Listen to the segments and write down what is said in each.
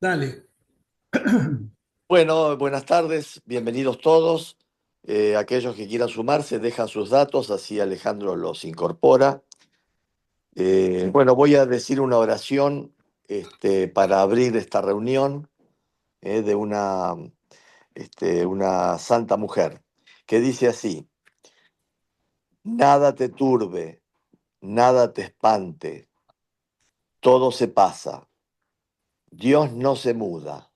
Dale. Bueno, buenas tardes, bienvenidos todos. Aquellos que quieran sumarse, dejan sus datos, así Alejandro los incorpora. Bueno, voy a decir una oración para abrir esta reunión de una santa mujer, que dice así: nada te turbe, nada te espante, todo se pasa, Dios no se muda,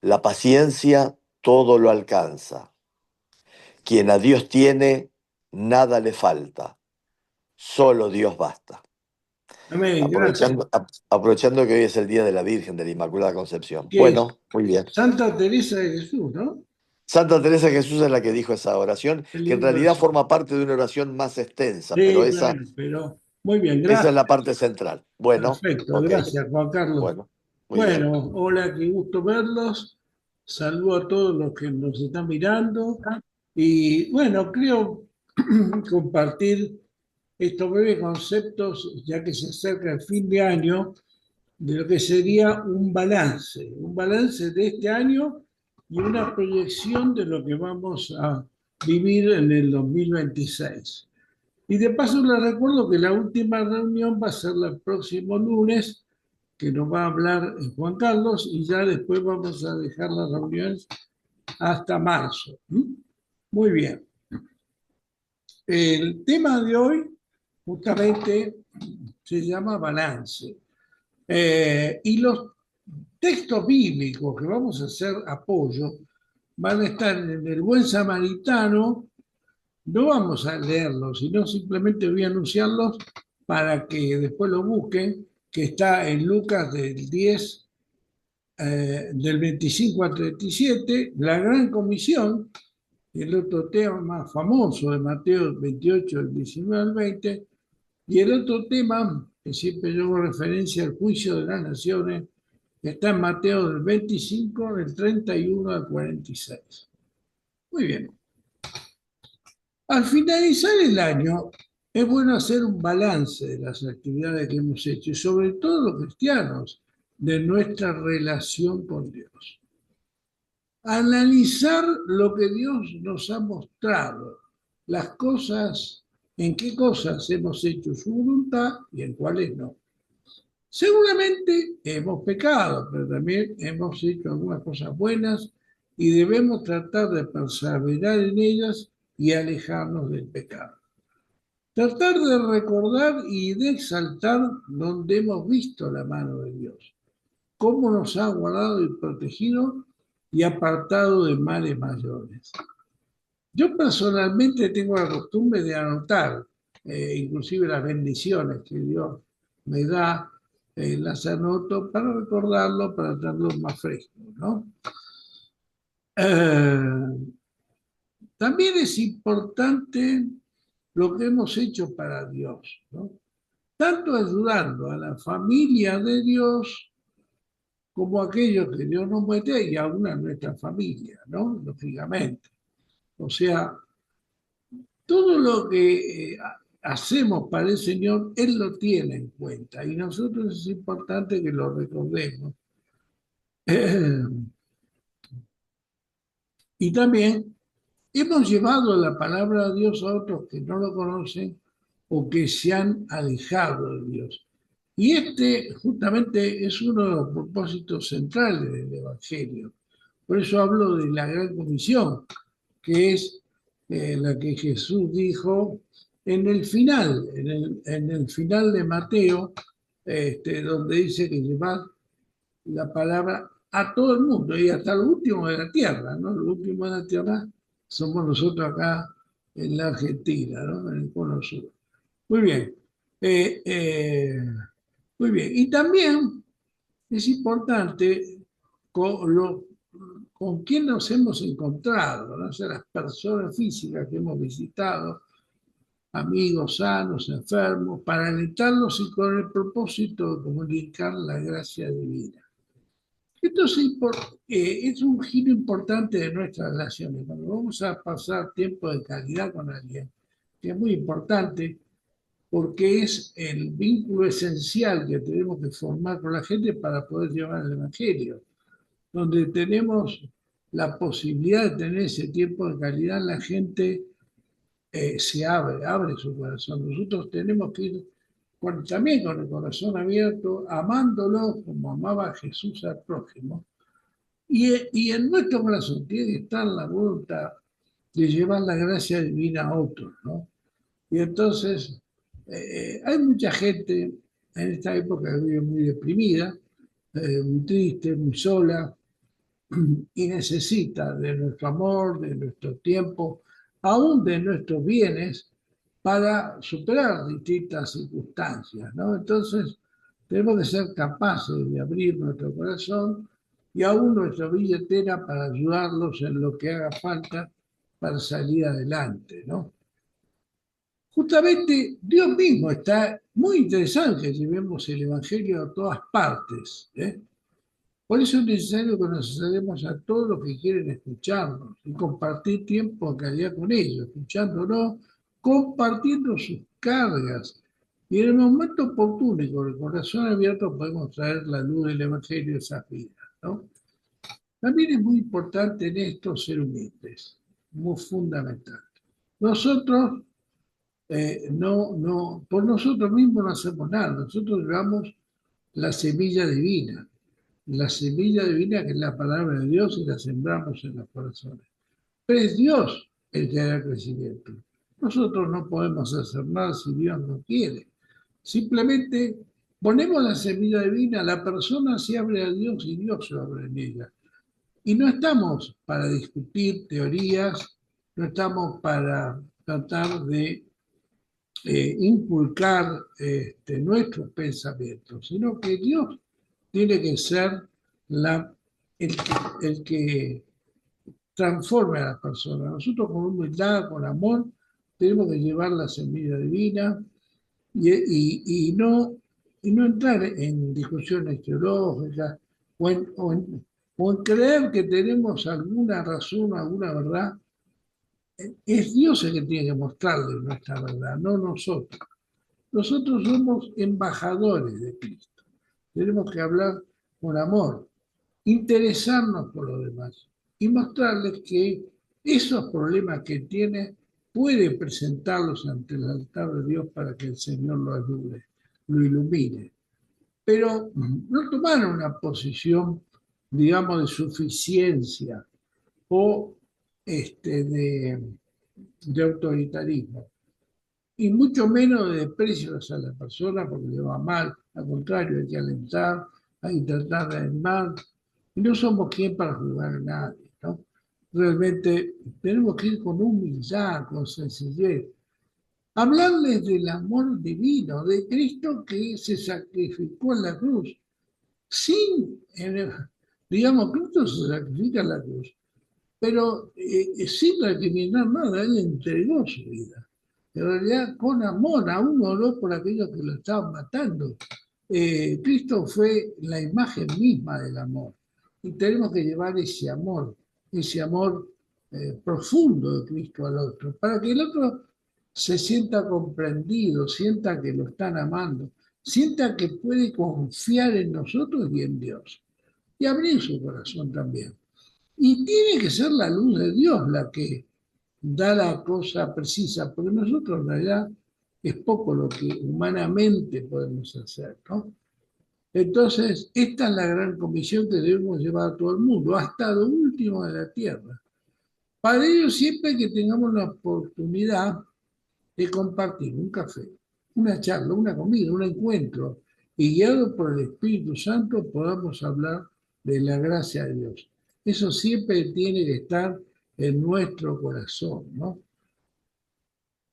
la paciencia todo lo alcanza. Quien a Dios tiene, nada le falta, solo Dios basta. Amén, gracias. Aprovechando que hoy es el Día de la Virgen de la Inmaculada Concepción. ¿Qué es? Bueno, muy bien. Santa Teresa de Jesús, ¿no? Santa Teresa de Jesús es la que dijo esa oración, Qué que en lindo realidad eso. forma parte de una oración más extensa, pero Sí, esa, bueno, pero muy bien, esa es gracias. la parte central. Bueno, Perfecto, ok, gracias, Juan Carlos. bueno, muy bien. Bueno, hola, qué gusto verlos. Saludo a todos los que nos están mirando. Y bueno, creo compartir estos breves conceptos, ya que se acerca el fin de año, de lo que sería un balance de este año y una proyección de lo que vamos a vivir en el 2026. Y de paso les recuerdo que la última reunión va a ser el próximo lunes, que nos va a hablar Juan Carlos, y ya después vamos a dejar las reuniones hasta marzo. Muy bien. El tema de hoy justamente se llama balance. Y los textos bíblicos que vamos a hacer apoyo van a estar en el Buen Samaritano. No vamos a leerlos, sino simplemente voy a anunciarlos para que después lo busquen, que está en Lucas del 10, del 25 al 37, la Gran Comisión, el otro tema más famoso de Mateo 28, del 19 al 20, y el otro tema, que siempre yo hago referencia al juicio de las naciones, está en Mateo del 25, del 31 al 46. Muy bien. Al finalizar el año, es bueno hacer un balance de las actividades que hemos hecho y sobre todo los cristianos de nuestra relación con Dios. Analizar lo que Dios nos ha mostrado, las cosas, en qué cosas hemos hecho su voluntad y en cuáles no. Seguramente hemos pecado, pero también hemos hecho algunas cosas buenas y debemos tratar de perseverar en ellas y alejarnos del pecado. Tratar de recordar y de exaltar donde hemos visto la mano de Dios, cómo nos ha guardado y protegido y apartado de males mayores. Yo personalmente tengo la costumbre de anotar, inclusive las bendiciones que Dios me da, las anoto para recordarlo, para tenerlo más fresco, ¿no? Eh, También es importante lo que hemos hecho para Dios, ¿no? Tanto ayudando a la familia de Dios como a aquellos que Dios nos mete y aún a nuestra familia, ¿no? Lógicamente. O sea, todo lo que hacemos para el Señor, Él lo tiene en cuenta y nosotros es importante que lo recordemos. Y también hemos llevado la palabra de Dios a otros que no lo conocen o que se han alejado de Dios. Y este justamente es uno de los propósitos centrales del Evangelio. Por eso hablo de la gran comisión, que es la que Jesús dijo en el final, en el final de Mateo, donde dice que llevar la palabra a todo el mundo y hasta lo último de la tierra, ¿no? Lo último de la tierra somos nosotros acá en la Argentina, ¿no? En el Cono Sur. Muy bien. Eh, eh, Muy bien. Y también es importante con quién nos hemos encontrado, ¿no? O sea, las personas físicas que hemos visitado, amigos sanos, enfermos, para alentarlos y con el propósito de comunicar la gracia divina. Esto es un giro importante de nuestras relaciones. Cuando vamos a pasar tiempo de calidad con alguien, que es muy importante, porque es el vínculo esencial que tenemos que formar con la gente para poder llevar el Evangelio. Donde tenemos la posibilidad de tener ese tiempo de calidad, la gente se abre su corazón. Nosotros tenemos que ir también con el corazón abierto, amándolo como amaba Jesús al prójimo. Y en nuestro corazón tiene que estar la voluntad de llevar la gracia divina a otros, ¿no? Y entonces hay mucha gente en esta época que vive muy deprimida, muy triste, muy sola, y necesita de nuestro amor, de nuestro tiempo, aún de nuestros bienes, para superar distintas circunstancias, ¿no? Entonces, tenemos que ser capaces de abrir nuestro corazón y aún nuestra billetera para ayudarlos en lo que haga falta para salir adelante, ¿no? Justamente Dios mismo está muy interesado en que llevemos el Evangelio a todas partes, ¿eh? Por eso es necesario que nos acerquemos a todos los que quieren escucharnos y compartir tiempo de calidad con ellos, escuchándonos, compartiendo sus cargas. Y en el momento oportuno y con el corazón abierto podemos traer la luz del Evangelio a esas vidas, ¿no? También es muy importante en esto ser humildes, muy fundamental. Nosotros por nosotros mismos no hacemos nada, nosotros llevamos la semilla divina. La semilla divina que es la palabra de Dios y la sembramos en los corazones. Pero es Dios el que da crecimiento. Nosotros no podemos hacer nada si Dios no quiere. Simplemente ponemos la semilla divina, la persona se abre a Dios y Dios se abre en ella. Y no estamos para discutir teorías, no estamos para tratar de inculcar nuestros pensamientos, sino que Dios tiene que ser la, el, el que transforme a las personas. Nosotros con humildad, con amor, tenemos que llevar la semilla divina y no entrar en discusiones teológicas o en creer que tenemos alguna razón, alguna verdad. Es Dios el que tiene que mostrarle nuestra verdad, no nosotros. Nosotros somos embajadores de Cristo. Tenemos que hablar con amor, interesarnos por los demás y mostrarles que esos problemas que tiene puede presentarlos ante el altar de Dios para que el Señor lo ayude, lo ilumine. Pero no tomar una posición, digamos, de suficiencia o de autoritarismo y mucho menos de desprecio hacia la persona porque le va mal. Al contrario, hay que alentar, hay que tratar de animar. Y no somos quien para juzgar a nadie, ¿no? Realmente tenemos que ir con humildad, con sencillez. Hablarles del amor divino, de Cristo que se sacrificó en la cruz. Digamos, Cristo se sacrifica en la cruz, pero sin recriminar nada, Él entregó su vida. En realidad, con amor, aún oró por aquellos que lo estaban matando. Cristo fue la imagen misma del amor. Y tenemos que llevar ese amor profundo de Cristo al otro, para que el otro se sienta comprendido, sienta que lo están amando, sienta que puede confiar en nosotros y en Dios. Y abrir su corazón también. Y tiene que ser la luz de Dios la que da la cosa precisa, porque nosotros en realidad es poco lo que humanamente podemos hacer, ¿no? Entonces, esta es la gran comisión que debemos llevar a todo el mundo, hasta lo último de la tierra. Para ello, siempre que tengamos la oportunidad de compartir un café, una charla, una comida, un encuentro, y guiado por el Espíritu Santo podamos hablar de la gracia de Dios. Eso siempre tiene que estar en nuestro corazón, ¿no?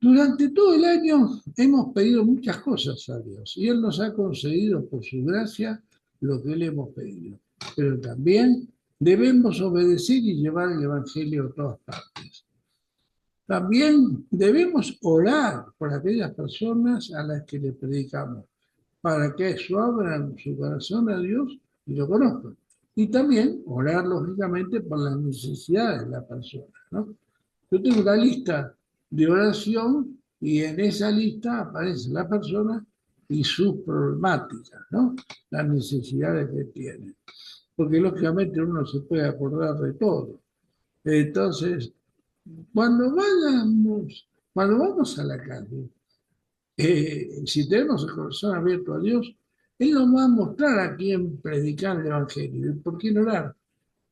Durante todo el año hemos pedido muchas cosas a Dios y Él nos ha concedido por su gracia lo que le hemos pedido. Pero también debemos obedecer y llevar el Evangelio a todas partes. También debemos orar por aquellas personas a las que le predicamos, para que eso abran su corazón a Dios y lo conozcan. Y también orar, lógicamente, por las necesidades de la persona, ¿no? Yo tengo una lista de oración y en esa lista aparece la persona y sus problemáticas, ¿no? Las necesidades que tiene. Porque lógicamente uno se puede acordar de todo. Entonces, cuando cuando vamos a la calle, si tenemos el corazón abierto a Dios, Él nos va a mostrar a quién predicar el Evangelio y por quién orar.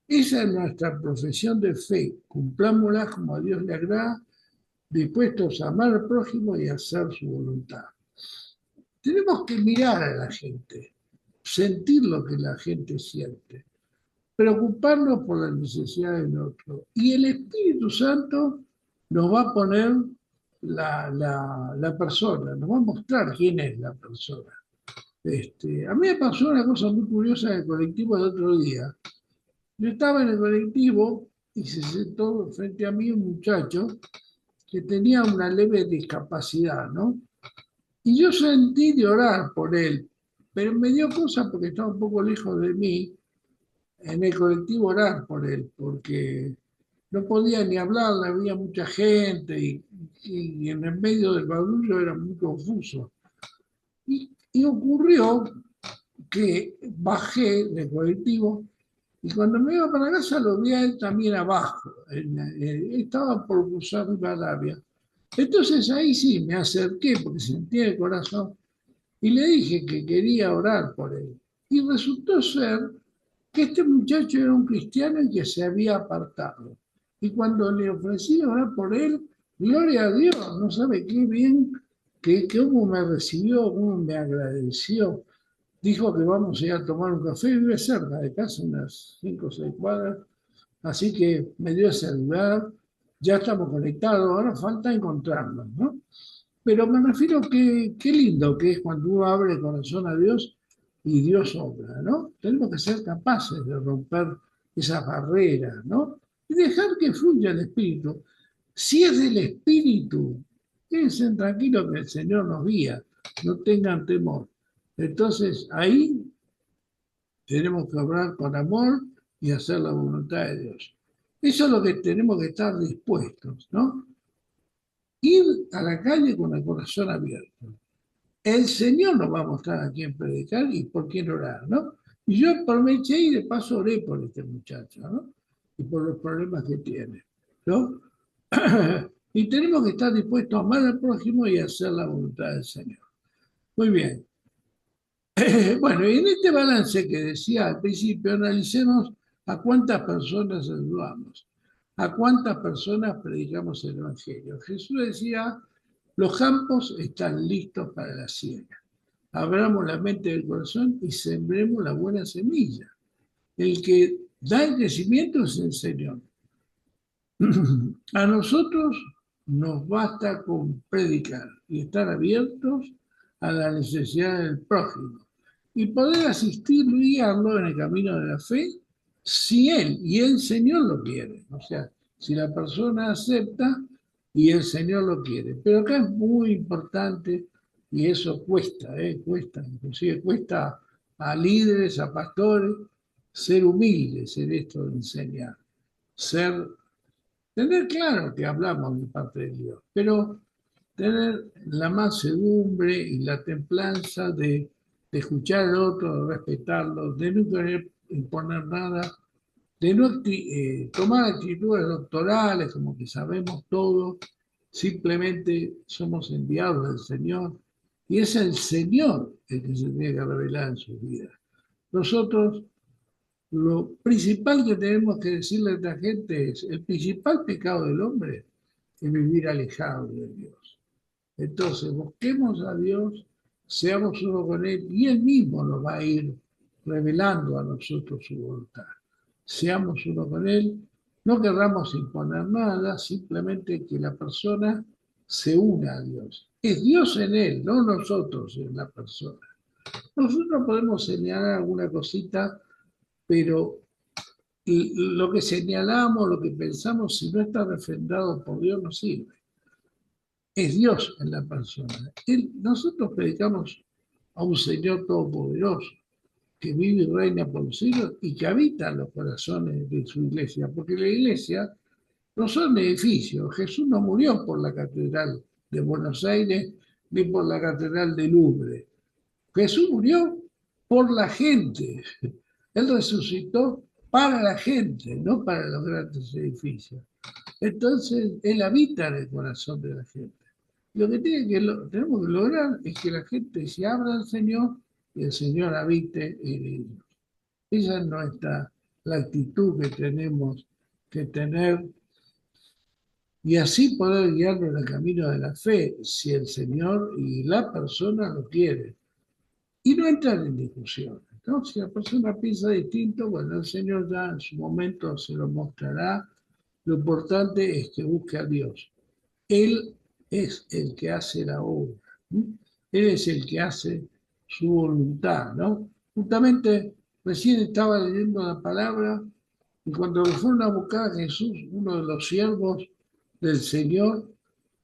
Esa es nuestra profesión de fe. Cumplámosla como a Dios le agrada, dispuestos a amar al prójimo y a hacer su voluntad. Tenemos que mirar a la gente, sentir lo que la gente siente, preocuparnos por las necesidades del otro. Y el Espíritu Santo nos va a poner la persona, nos va a mostrar quién es la persona. A mí me pasó una cosa muy curiosa en el colectivo el otro día. Yo estaba en el colectivo y se sentó frente a mí un muchacho que tenía una leve discapacidad, ¿no? Y yo sentí de orar por él, pero me dio cosa porque estaba un poco lejos de mí en el colectivo orar por él, porque no podía ni hablar, había mucha gente y en el medio del barullo era muy confuso. Y ocurrió que bajé del colectivo y cuando me iba para casa lo vi a él también abajo. Estaba por cruzar Rivadavia. Entonces ahí sí me acerqué porque sentía el corazón y le dije que quería orar por él. Y resultó ser que este muchacho era un cristiano y que se había apartado. Y cuando le ofrecí orar por él, gloria a Dios, no sabe qué bien, que cómo me recibió, cómo me agradeció. Dijo que vamos a ir a tomar un café, vive cerca de casa, unas 5 o 6 cuadras, así que me dio ese lugar, ya estamos conectados, ahora falta encontrarnos, ¿no? Pero me refiero que qué lindo que es cuando uno abre el corazón a Dios y Dios obra, ¿no? Tenemos que ser capaces de romper esas barreras, ¿no? Y dejar que fluya el Espíritu. Si es del Espíritu, quédense tranquilos que el Señor nos guía, no tengan temor. Entonces ahí tenemos que obrar con amor y hacer la voluntad de Dios. Eso es lo que tenemos que estar dispuestos, ¿no? Ir a la calle con el corazón abierto. El Señor nos va a mostrar a quién predicar y por quién orar, ¿no? Y yo aproveché y de paso oré por este muchacho, ¿no? Y por los problemas que tiene, ¿no? Y tenemos que estar dispuestos a amar al prójimo y hacer la voluntad del Señor. Muy bien. Bueno, y en este balance que decía al principio, analicemos a cuántas personas ayudamos, a cuántas personas predicamos el Evangelio. Jesús decía, los campos están listos para la siega. Abramos la mente del corazón y sembremos la buena semilla. El que da el crecimiento es el Señor. A nosotros nos basta con predicar y estar abiertos a la necesidad del prójimo y poder asistirlo y guiarlo en el camino de la fe si él y el Señor lo quieren. O sea, si la persona acepta y el Señor lo quiere. Pero acá es muy importante y eso cuesta, cuesta, inclusive cuesta a líderes, a pastores, ser humildes en esto de enseñar, tener claro que hablamos de parte de Dios, pero tener la mansedumbre y la templanza de escuchar al otro, de respetarlo, de no querer imponer nada, de no tomar actitudes doctorales como que sabemos todo, simplemente somos enviados del Señor y es el Señor el que se tiene que revelar en sus vidas. Nosotros lo principal que tenemos que decirle a esta gente es, el principal pecado del hombre es vivir alejado de Dios. Entonces, busquemos a Dios, seamos uno con Él y Él mismo nos va a ir revelando a nosotros su voluntad. Seamos uno con Él, no querramos imponer nada, simplemente que la persona se una a Dios. Es Dios en Él, no nosotros en la persona. Nosotros podemos señalar alguna cosita, pero lo que señalamos, lo que pensamos, si no está refrendado por Dios, no sirve. Es Dios en la persona. Nosotros predicamos a un Señor todopoderoso que vive y reina por los siglos y que habita en los corazones de su iglesia, porque la iglesia no son edificios. Jesús no murió por la catedral de Buenos Aires ni por la Catedral de Louvre. Jesús murió por la gente. Él resucitó para la gente, no para los grandes edificios. Entonces, Él habita en el corazón de la gente. Lo que, tenemos que lograr es que la gente se abra al Señor y el Señor habite en ellos. Esa es la actitud que tenemos que tener y así poder guiarnos en el camino de la fe, si el Señor y la persona lo quieren. Y no entrar en discusiones, ¿no? Si la persona piensa distinto, bueno, el Señor ya en su momento se lo mostrará. Lo importante es que busque a Dios. Él es el que hace la obra, ¿no? Él es el que hace su voluntad, ¿no? Justamente recién estaba leyendo la palabra y cuando le fueron a buscar a Jesús, uno de los siervos del Señor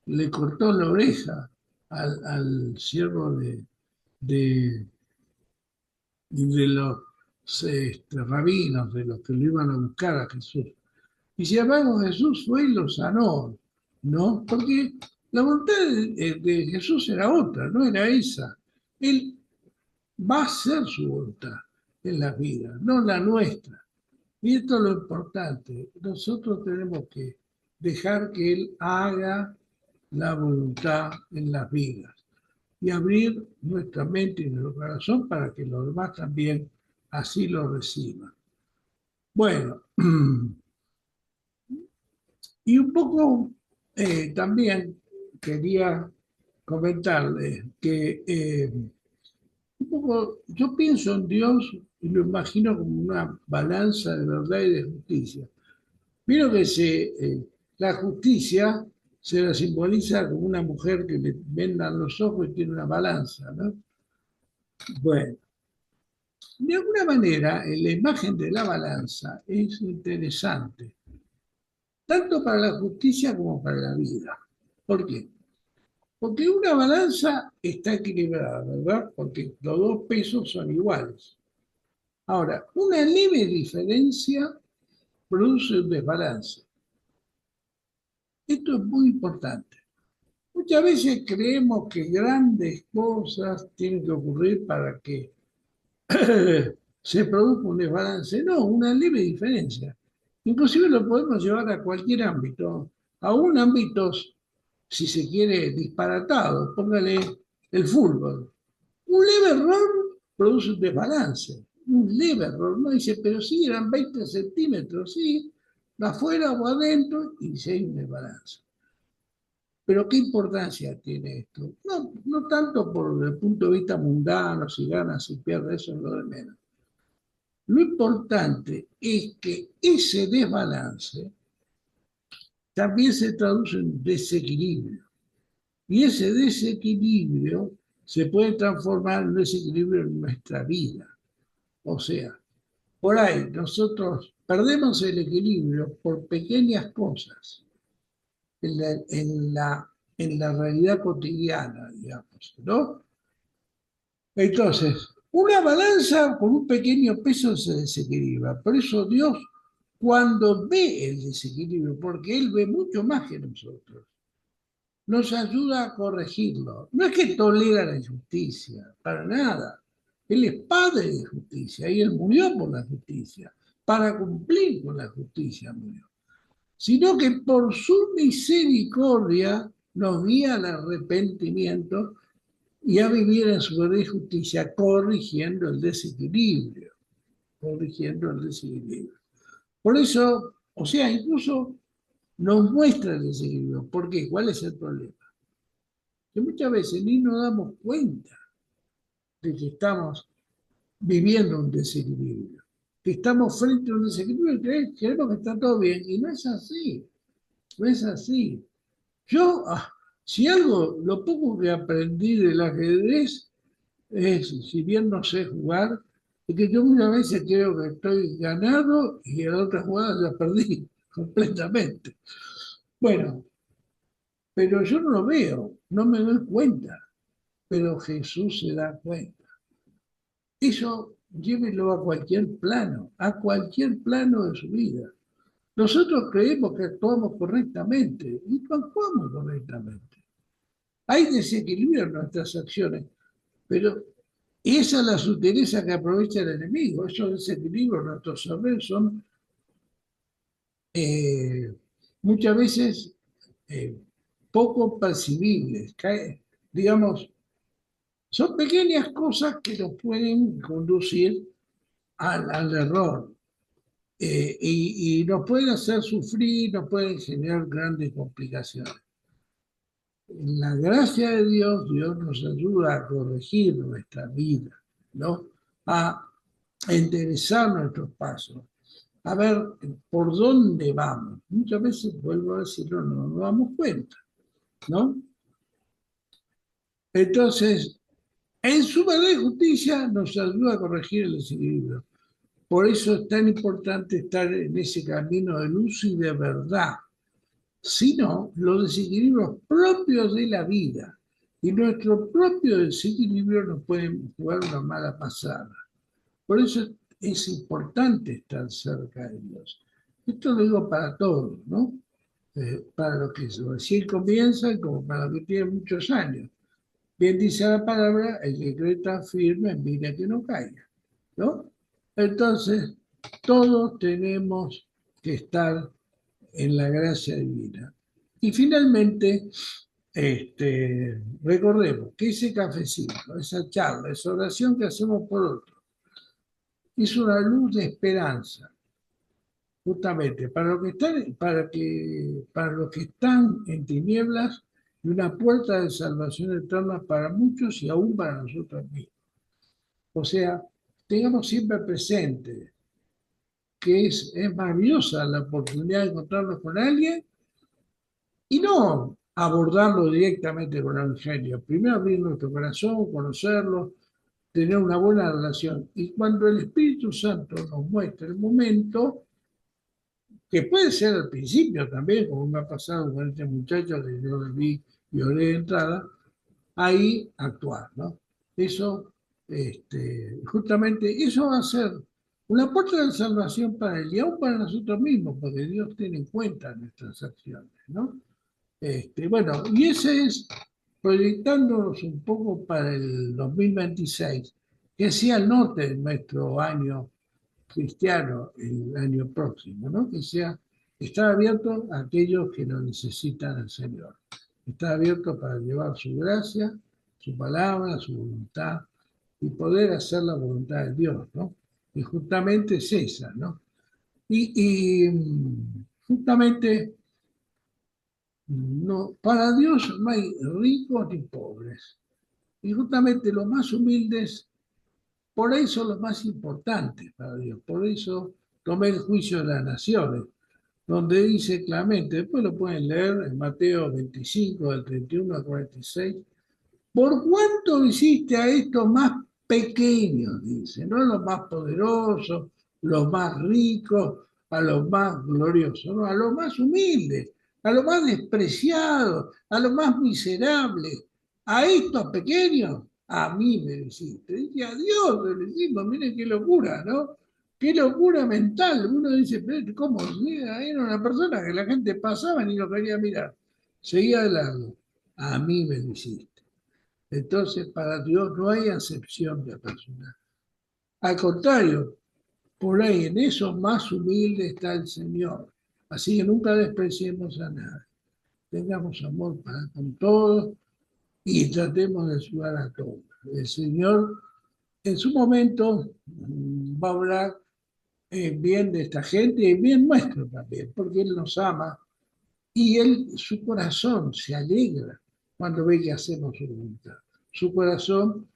le cortó la oreja al siervo de, de los rabinos, de los que lo iban a buscar a Jesús. Y sin embargo Jesús fue y lo sanó, ¿no? Porque la voluntad de Jesús era otra, no era esa. Él va a hacer su voluntad en la vida, no la nuestra. Y esto es lo importante. Nosotros tenemos que dejar que Él haga la voluntad en las vidas y abrir nuestra mente y nuestro corazón para que los demás también así lo reciban. Bueno, y un poco también quería comentarles que un poco yo pienso en Dios y lo imagino como una balanza de verdad y de justicia. Vieron que la justicia se la simboliza como una mujer que le vendan los ojos y tiene una balanza, ¿no? Bueno, de alguna manera la imagen de la balanza es interesante, tanto para la justicia como para la vida. ¿Por qué? Porque una balanza está equilibrada, ¿verdad? Porque los dos pesos son iguales. Ahora, una leve diferencia produce un desbalance. Esto es muy importante. Muchas veces creemos que grandes cosas tienen que ocurrir para que se produzca un desbalance. No, una leve diferencia. Inclusive lo podemos llevar a cualquier ámbito, a un ámbito, si se quiere, disparatado. Póngale el fútbol. Un leve error produce un desbalance. Un leve error. No dice, pero sí, eran 20 centímetros, sí, afuera o adentro, y se hay un desbalance. Pero ¿qué importancia tiene esto? No, no tanto por el punto de vista mundano, si gana, si pierde, eso es lo de menos. Lo importante es que ese desbalance también se traduce en desequilibrio. Y ese desequilibrio se puede transformar en un desequilibrio en nuestra vida. O sea, por ahí nosotros perdemos el equilibrio por pequeñas cosas en la realidad cotidiana, digamos, ¿no? Entonces, una balanza con un pequeño peso se desequilibra. Por eso Dios, cuando ve el desequilibrio, porque Él ve mucho más que nosotros, nos ayuda a corregirlo. No es que tolera la injusticia, para nada. Él es padre de justicia y Él murió por la justicia, para cumplir con la justicia murió. Sino que por su misericordia nos guía al arrepentimiento y a vivir en su verdad y justicia, corrigiendo el desequilibrio, corrigiendo el desequilibrio. Por eso, o sea, incluso nos muestra el desequilibrio. ¿Por qué? ¿Cuál es el problema? Que muchas veces ni nos damos cuenta de que estamos viviendo un desequilibrio, que estamos frente a un desequilibrio y creemos que está todo bien, y no es así, no es así. Yo, si algo, lo poco que aprendí del ajedrez es, si bien no sé jugar, es que yo muchas veces creo que estoy ganado y en otras jugadas ya perdí completamente. Bueno, pero yo no lo veo, no me doy cuenta, pero Jesús se da cuenta. Eso llévelo a cualquier plano de su vida. Nosotros creemos que actuamos correctamente y no actuamos correctamente. Hay desequilibrio en nuestras acciones, pero esa es la sutileza que aprovecha el enemigo. Esos desequilibrios en nuestros saberes son eh, muchas veces eh, poco percibibles. Digamos, son pequeñas cosas que nos pueden conducir al error. Y nos pueden hacer sufrir, nos pueden generar grandes complicaciones. En la gracia de Dios, Dios nos ayuda a corregir nuestra vida, ¿no? A enderezar nuestros pasos, a ver por dónde vamos. Muchas veces, vuelvo a decirlo, no nos damos cuenta, ¿no? Entonces, en su verdad y justicia nos ayuda a corregir el desequilibrio. Por eso es tan importante estar en ese camino de luz y de verdad, sino los desequilibrios propios de la vida y nuestro propio desequilibrio nos pueden jugar una mala pasada. Por eso es importante estar cerca de Dios. Esto lo digo para todos, ¿no? Para los que recién comienzan como para los que tienen muchos años. Bien dice la palabra, el que cree está firme, mira que no caiga, ¿no? Entonces, todos tenemos que estar en la gracia divina. Y finalmente, recordemos que ese cafecito, esa charla, esa oración que hacemos por otro, es una luz de esperanza, justamente para los que están en tinieblas y una puerta de salvación eterna para muchos y aún para nosotros mismos. O sea, tengamos siempre presente que es maravillosa la oportunidad de encontrarnos con alguien y no abordarlo directamente con el Evangelio. Primero abrir nuestro corazón, conocerlo, tener una buena relación. Y cuando el Espíritu Santo nos muestra el momento, que puede ser al principio también, como me ha pasado con este muchacho que yo le vi y oré de entrada, ahí actuar, ¿no? Eso, justamente, eso va a ser una puerta de salvación para él y aún para nosotros mismos, porque Dios tiene en cuenta nuestras acciones, ¿no? Bueno, y ese es proyectándonos un poco para el 2026, que sea el norte de nuestro año cristiano el año próximo, ¿no? Que sea, estar abierto a aquellos que lo necesitan al Señor. Estar abierto para llevar su gracia, su palabra, su voluntad y poder hacer la voluntad de Dios, ¿no? Y justamente es esa, ¿no? Y justamente no, para Dios no hay ricos ni pobres. Y justamente los más humildes, por ahí son los más importantes para Dios. Por eso tomé el juicio de las naciones, donde dice claramente, después lo pueden leer en Mateo 25, del 31 al 46, ¿por cuánto hiciste a estos más pequeños? Dice, no a los más poderosos, los más ricos, a los más gloriosos, no, a los más humildes, a los más despreciados, a los más miserables, a estos pequeños, a mí me lo hiciste. Dice, a Dios me lo hicimos, miren qué locura, ¿no? Qué locura mental. Uno dice, pero ¿cómo? Era una persona que la gente pasaba y ni lo quería mirar. Seguía de lado. A mí me lo hiciste. Entonces, para Dios no hay acepción de personas. Al contrario, por ahí en eso más humilde está el Señor. Así que nunca despreciemos a nadie. Tengamos amor para con todos y tratemos de ayudar a todos. El Señor en su momento va a hablar bien de esta gente y bien nuestro también, porque Él nos ama y Él, su corazón se alegra cuando ve que hacemos su voluntad. Su corazón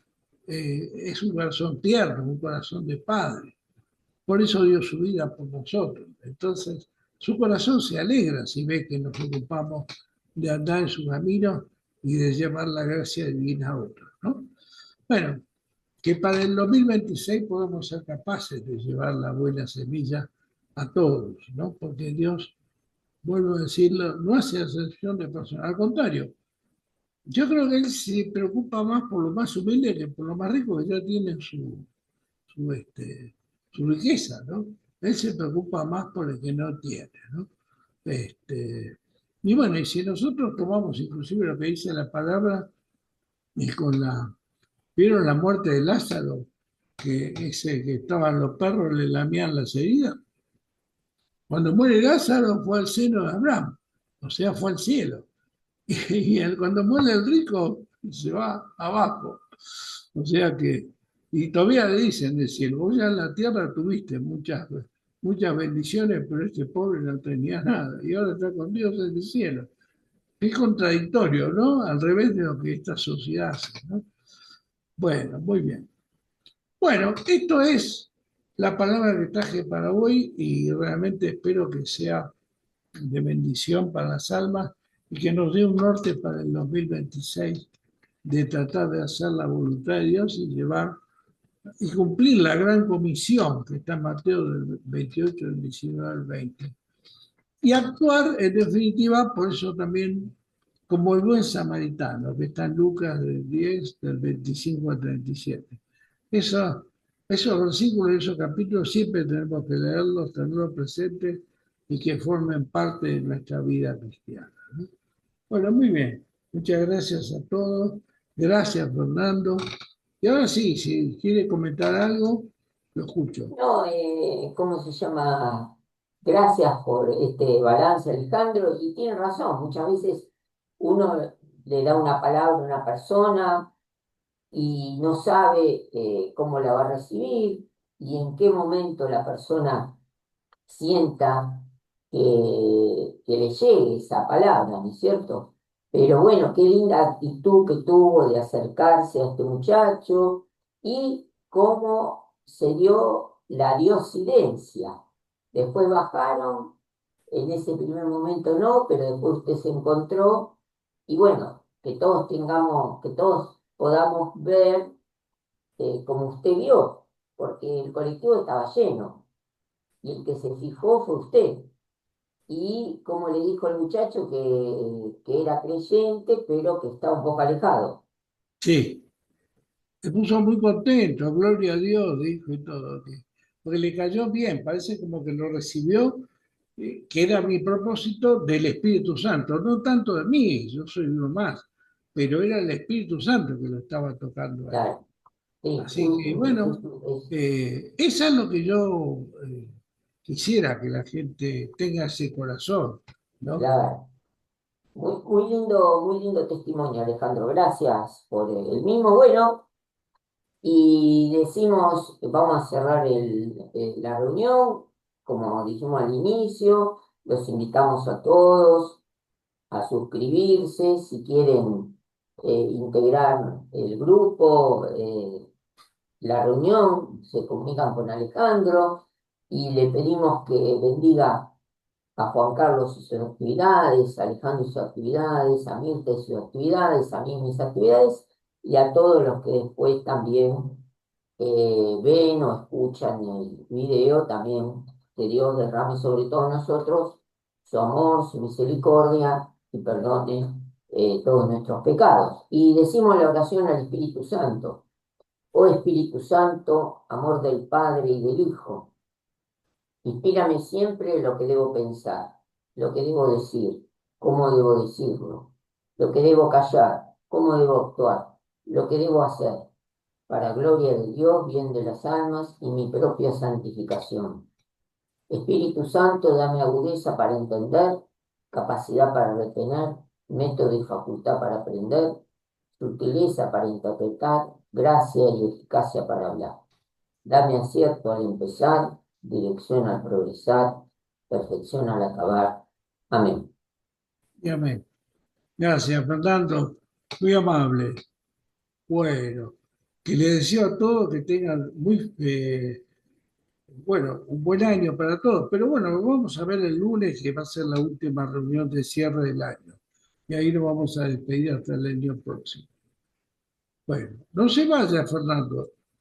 es un corazón tierno, un corazón de padre. Por eso dio su vida por nosotros. Entonces, su corazón se alegra si ve que nos ocupamos de andar en su camino y de llevar la gracia divina a otros, ¿no? Bueno, que para el 2026 podamos ser capaces de llevar la buena semilla a todos, ¿no? Porque Dios, vuelvo a decirlo, no hace acepción de personas, al contrario, yo creo que Él se preocupa más por lo más humilde que por lo más rico que ya tienen su, su riqueza, ¿no? Él se preocupa más por el que no tiene, ¿no? Este, Y bueno, y si nosotros tomamos inclusive lo que dice la palabra, y ¿vieron la muerte de Lázaro? Que ese que estaban los perros le lamían las heridas. Cuando muere Lázaro fue al seno de Abraham, o sea, fue al cielo. Cuando muere el rico, se va abajo. O sea que, y todavía le dicen del cielo, vos ya en la tierra tuviste muchas bendiciones, pero este pobre no tenía nada, y ahora está con Dios en el cielo. Es contradictorio, ¿no? Al revés de lo que esta sociedad hace, ¿no? Bueno, muy bien. Bueno, esto es la palabra que traje para hoy y realmente espero que sea de bendición para las almas y que nos dé un norte para el 2026 de tratar de hacer la voluntad de Dios y llevar y cumplir la gran comisión que está en Mateo del 28, del 19 al 20. Y actuar, en definitiva, por eso también como el buen samaritano, que está en Lucas del 10, del 25 al 37. Eso, esos versículos, esos capítulos siempre tenemos que leerlos, tenerlos presentes y que formen parte de nuestra vida cristiana, ¿no? Bueno, muy bien. Muchas gracias a todos. Gracias, Fernando. Y ahora sí, si quiere comentar algo, lo escucho. No, ¿cómo se llama? Gracias por este balance, Alejandro. Y tiene razón, muchas veces uno le da una palabra a una persona y no sabe cómo la va a recibir y en qué momento la persona sienta que le llegue esa palabra, ¿no es cierto? Pero bueno, qué linda actitud que tuvo de acercarse a este muchacho y cómo se dio la diosidencia. Después bajaron, en ese primer momento no, pero después usted se encontró y bueno, que todos tengamos, que todos podamos ver como usted vio, porque el colectivo estaba lleno y el que se fijó fue usted. Y como le dijo el muchacho que era creyente, pero que está un poco alejado. Sí, se puso muy contento, gloria a Dios, dijo y todo, porque le cayó bien, parece como que lo recibió, que era mi propósito del Espíritu Santo, no tanto de mí, yo soy uno más, pero era el Espíritu Santo que lo estaba tocando a él. Claro, sí, Así que bueno, eso es lo que yo quisiera que la gente tenga ese corazón, ¿no? claro. Muy lindo testimonio, Alejandro. Gracias por el mismo. Bueno, y decimos, vamos a cerrar la reunión, como dijimos al inicio, los invitamos a todos a suscribirse si quieren integrar el grupo, la reunión, se comunican con Alejandro y le pedimos que bendiga a Juan Carlos y sus actividades, a Alejandro y sus actividades, a Mirta y sus actividades, a mí y mis actividades, y a todos los que después también ven o escuchan el video, también que Dios derrame sobre todos nosotros su amor, su misericordia y perdone todos nuestros pecados. Y decimos la oración al Espíritu Santo. Oh Espíritu Santo, amor del Padre y del Hijo, inspírame siempre lo que debo pensar, lo que debo decir, cómo debo decirlo, lo que debo callar, cómo debo actuar, lo que debo hacer, para gloria de Dios, bien de las almas y mi propia santificación. Espíritu Santo, dame agudeza para entender, capacidad para retener, método y facultad para aprender, sutileza para interpretar, gracia y eficacia para hablar. Dame acierto al empezar, dirección al progresar, perfección al acabar. Amén. Y amén. Gracias, Fernando. Muy amable. Bueno, que le deseo a todos que tengan bueno, un buen año para todos. Pero bueno, vamos a ver el lunes que va a ser la última reunión de cierre del año. Y ahí nos vamos a despedir hasta el año próximo. Bueno, no se vaya, Fernando.